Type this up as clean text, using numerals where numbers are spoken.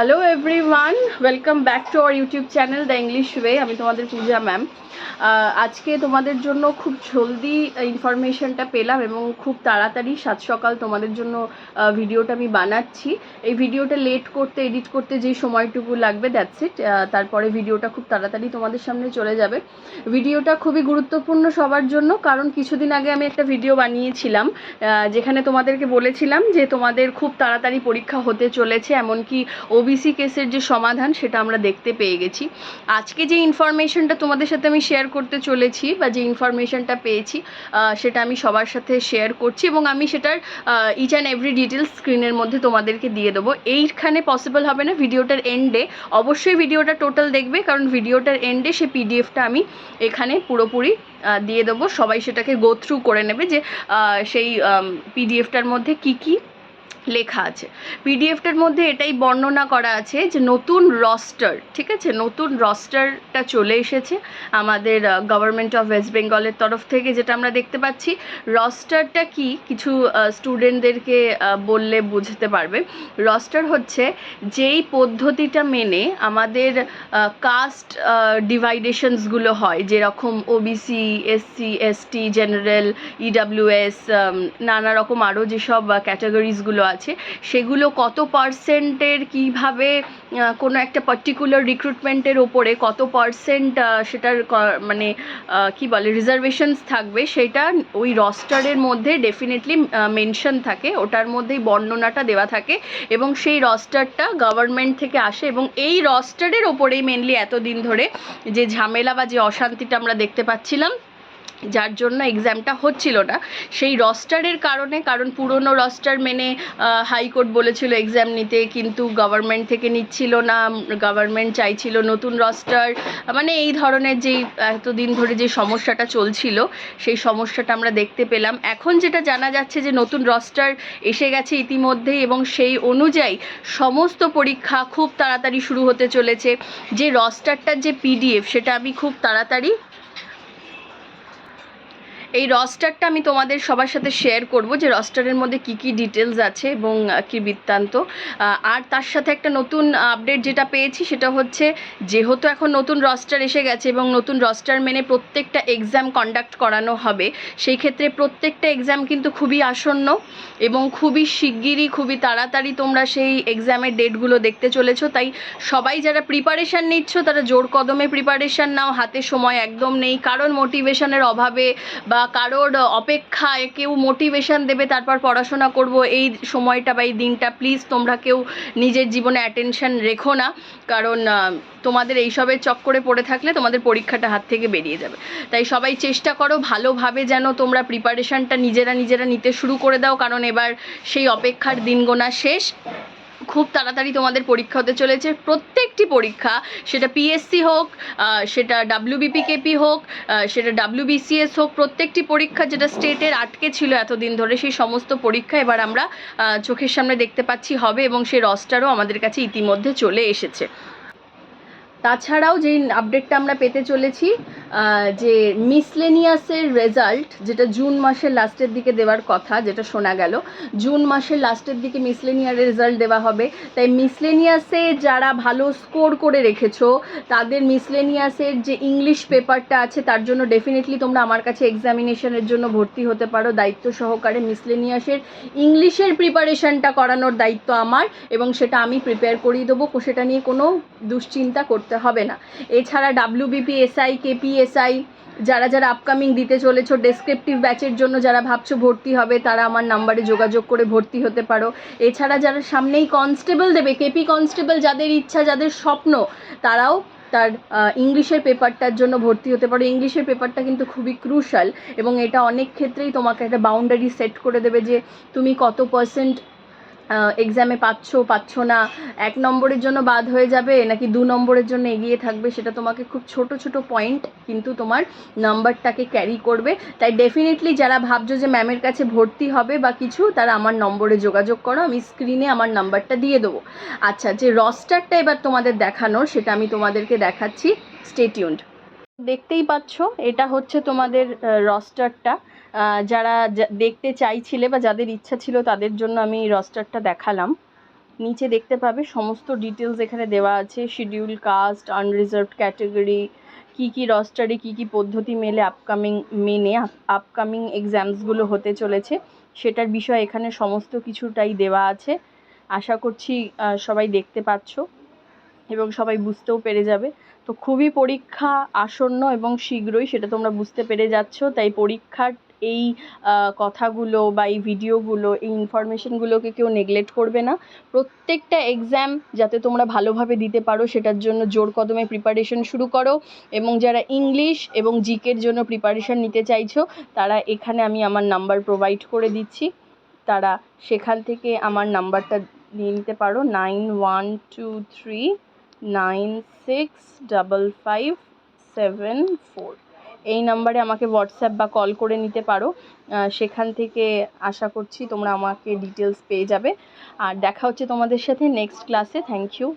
Hello everyone, welcome back to our YouTube channel the English way. আমি তোমাদের পূজা ma'am. আজকে তোমাদের জন্য খুব জলদি ইনফরমেশনটা পেলাম এবং খুব তাড়াতাড়ি সাত সকাল তোমাদের জন্য ভিডিওটা আমি বানাচ্ছি। এই ভিডিওটা লেট করতে এডিট করতে যেই সময়টুকু লাগবে দ্যাটস ইট। তারপরে ভিডিওটা খুব তাড়াতাড়ি তোমাদের সামনে চলে যাবে। ভিডিওটা খুবই গুরুত্বপূর্ণ সবার জন্য, কারণ কিছুদিন আগে আমি একটা ভিডিও বানিয়েছিলাম যেখানে তোমাদেরকে বলেছিলাম যে তোমাদের খুব তাড়াতাড়ি পরীক্ষা হতে চলেছে, এমনকি ওবিসি কেসের যে সমাধান সেটা আমরা দেখতে পেয়ে গেছি। আজকে যে ইনফরমেশনটা তোমাদের সাথে আমি শেয়ার করতে চলেছি বা যে ইনফরমেশনটা পেয়েছি সেটা আমি সবার সাথে শেয়ার করছি এবং আমি সেটার ইচ অ্যান্ড এভরি ডিটেলস স্ক্রিনের মধ্যে তোমাদেরকে দিয়ে দেবো। এইখানে পসিবল হবে না, ভিডিওটার এন্ডে অবশ্যই ভিডিওটা টোটাল দেখবে, কারণ ভিডিওটার এন্ডে সে পিডিএফটা আমি এখানে পুরোপুরি দিয়ে দেবো। সবাই সেটাকে গো থ্রু করে নেবে যে সেই পিডিএফটার মধ্যে কি কি লেখা আছে। পিডিএফটার মধ্যে এটাই বর্ণনা করা আছে যে নতুন রস্টার, ঠিক আছে, নতুন রস্টারটা চলে এসেছে আমাদের গভর্নমেন্ট অফ ওয়েস্ট বেঙ্গলের তরফ থেকে। যেটা আমরা দেখতে পাচ্ছি, রস্টারটা কি কিছু স্টুডেন্টদেরকে বললে বুঝতে পারবে। রস্টার হচ্ছে যেই পদ্ধতিটা মেনে আমাদের কাস্ট ডিভাইডেশনসগুলো হয়, যেরকম OBC, SC, ST, general, EWS, নানা রকম আরও যেসব ক্যাটাগরিজগুলো আছে সেগুলো কত পার্সেন্টের কীভাবে কোনো একটা পার্টিকুলার রিক্রুটমেন্টের ওপরে কত পার্সেন্ট সেটার মানে কি বলে রিজার্ভেশনস থাকবে, সেটা ওই রস্টারের মধ্যে ডেফিনেটলি মেনশন থাকে, ওটার মধ্যেই বর্ণনাটা দেওয়া থাকে এবং সেই রস্টারটা গভর্নমেন্ট থেকে আসে এবং এই রস্টারের ওপরেই মেনলি এতদিন ধরে যে ঝামেলা বা যে অশান্তিটা আমরা দেখতে পাচ্ছিলাম, যার জন্য এক্সামটা হচ্ছিল না, সেই রস্টারের কারণে। কারণ পুরনো রস্টার মেনে হাইকোর্ট বলেছিল এক্সাম নিতে, কিন্তু গভর্নমেন্ট থেকে নিচ্ছিল না, গভর্নমেন্ট চাইছিল নতুন রস্টার। মানে এই ধরনের যেই এতদিন ধরে যে সমস্যাটা চলছিল সেই সমস্যাটা আমরা দেখতে পেলাম। এখন যেটা জানা যাচ্ছে যে নতুন রস্টার এসে গেছে ইতিমধ্যেই এবং সেই অনুযায়ী সমস্ত পরীক্ষা খুব তাড়াতাড়ি শুরু হতে চলেছে। যে রস্টারটার যে পিডিএফ সেটা আমি খুব তাড়াতাড়ি এই রস্টারটা আমি তোমাদের সবার সাথে শেয়ার করব যে রস্টারের মধ্যে কি কি ডিটেলস আছে এবং কি বৃত্তান্ত। আর তার সাথে একটা নতুন আপডেট যেটা পেয়েছি সেটা হচ্ছে, যেহেতু এখন নতুন রস্টার এসে গেছে এবং নতুন রস্টার মেনে প্রত্যেকটা এক্সাম কন্ডাক্ট করানো হবে, সেই ক্ষেত্রে প্রত্যেকটা এক্সাম কিন্তু খুবই আসন্ন এবং খুবই শিগগিরই, খুবই তাড়াতাড়ি তোমরা সেই এক্সামের ডেটগুলো দেখতে চলেছো। তাই সবাই যারা প্রিপারেশান নিচ্ছ তারা জোর কদমে প্রিপারেশান নাও, হাতে সময় একদম নেই, কারণ মোটিভেশনের অভাবে বা কারোর অপেক্ষায় কেউ মোটিভেশন দেবে তারপর পড়াশোনা করব, এই সময়টা বা এই দিনটা প্লিজ তোমরা কেউ নিজের জীবনে অ্যাটেনশন রেখো না, কারণ তোমাদের এইসবের চক্করে পড়ে থাকলে তোমাদের পরীক্ষাটা হাত থেকে বেরিয়ে যাবে। তাই সবাই চেষ্টা করো ভালোভাবে যেন তোমরা প্রিপারেশানটা নিজেরা নিতে শুরু করে দাও, কারণ এবার সেই অপেক্ষার দিন গোনা শেষ। খুব তাড়াতাড়ি তোমাদের পরীক্ষা হতে চলেছে, প্রত্যেকটি পরীক্ষা, সেটা পিএসসি হোক, সেটা ডাব্লিউবিপিকেপি হোক, সেটা ডাব্লিউবিসিএস হোক, প্রত্যেকটি পরীক্ষা যেটা স্টেটের আটকে ছিল এতদিন ধরে, সেই সমস্ত পরীক্ষা এবার আমরা চোখের সামনে দেখতে পাচ্ছি হবে এবং সেই রস্টারও আমাদের কাছে ইতিমধ্যে চলে এসেছে। তাছাড়াও যেই আপডেটটা আমরা পেতে চলেছি যে মিসলেনিয়াসের রেজাল্ট, যেটা জুন মাসের লাস্টের দিকে দেওয়ার কথা, যেটা শোনা গেল জুন মাসের লাস্টের দিকে মিসলেনিয়ার রেজাল্ট দেওয়া হবে। তাই মিসলেনিয়াসে যারা ভালো স্কোর করে রেখেছো তাদের মিসলেনিয়াসের যে ইংলিশ পেপারটা আছে তার জন্য ডেফিনেটলি তোমরা আমার কাছে এক্সামিনেশনের জন্য ভর্তি হতে পারো। দায়িত্ব সহকারে মিসলেনিয়াসের ইংলিশের প্রিপারেশানটা করানোর দায়িত্ব আমার এবং সেটা আমি প্রিপেয়ার করিয়ে দেবো, সেটা নিয়ে কোনো দুশ্চিন্তা করতে হবে না। এছাড়া ডাব্লিউবিপি এসআই, কেপিএসআই যারা আপকামিং দিতে চলেছো, ডেসক্রিপটিভ ব্যাচের জন্য যারা ভাবছো ভর্তি হবে, তারা আমার নাম্বারে যোগাযোগ করে ভর্তি হতে পারো। এছাড়া যারা সামনেই কনস্টেবল দেবে, কেপি কনস্টেবল যাদের ইচ্ছা, যাদের স্বপ্ন, তারাও তার ইংলিশের পেপারটার জন্য ভর্তি হতে পারো। ইংলিশের পেপারটা কিন্তু খুবই ক্রুশাল এবং এটা অনেক ক্ষেত্রেই তোমাকে একটা বাউন্ডারি সেট করে দেবে যে তুমি কত পার্সেন্ট এক্সামে পাচ্ছ না, 1 নম্বরের জন্য বাদ হয়ে যাবে নাকি 2 নম্বরের জন্য এগিয়ে থাকবে, সেটা তোমাকে খুব ছোট ছোট পয়েন্ট কিন্তু তোমার নাম্বারটাকে ক্যারি করবে। তাই ডেফিনেটলি যারা ভাবছো যে ম্যামের কাছে ভর্তি হবে বা কিছু, তারা আমার নম্বরে যোগাযোগ করো, আমি স্ক্রিনে আমার নাম্বারটা দিয়ে দেবো। আচ্ছা, যে রস্টারটা এবার তোমাদের দেখানোর সেটা আমি তোমাদেরকে দেখাচ্ছি, স্টে টিউনড। দেখতেই পাচ্ছ এটা হচ্ছে তোমাদের রস্টারটা। যারা দেখতে চাইছিলে বা যাদের ইচ্ছা ছিল তাদের জন্য আমি রস্টারটা দেখালাম। নিচে দেখতে পাবে সমস্ত ডিটেলস এখানে দেওয়া আছে, শিডিউল কাস্ট, আনরিজার্ভড ক্যাটাগরি, কী রস্টারে কী পদ্ধতি মেনে আপকামিং এক্সামসগুলো হতে চলেছে সেটার বিষয় এখানে সমস্ত কিছুটাই দেওয়া আছে। আশা করছি সবাই দেখতে পাচ্ছ এবং সবাই বুঝতেও পেরে যাবে। তো খুবই পরীক্ষা আসন্ন এবং শীঘ্রই, সেটা তোমরা বুঝতে পেরে যাচ্ছ। তাই পরীক্ষার এই কথাগুলো বা এই ভিডিওগুলো, এই ইনফরমেশনগুলোকে কেউ নেগলেক্ট করবে না। প্রত্যেকটা এক্সাম যাতে তোমরা ভালোভাবে দিতে পারো সেটার জন্য জোর কদমে প্রিপারেশন শুরু করো। এবং যারা ইংলিশ এবং জিকের জন্য প্রিপারেশন নিতে চাইছো তারা এখানে আমি আমার নাম্বার প্রোভাইড করে দিচ্ছি, তারা সেখান থেকে আমার নাম্বারটা নিয়ে নিতে পারো, 9123965574। এই নাম্বারে আমাকে হোয়াটসঅ্যাপ বা কল করে নিতে পারো। সেখান থেকে আশা করছি তোমরা আমাকে ডিটেলস পেয়ে যাবে। আর দেখা হচ্ছে তোমাদের সাথে নেক্সট ক্লাসে। Thank you.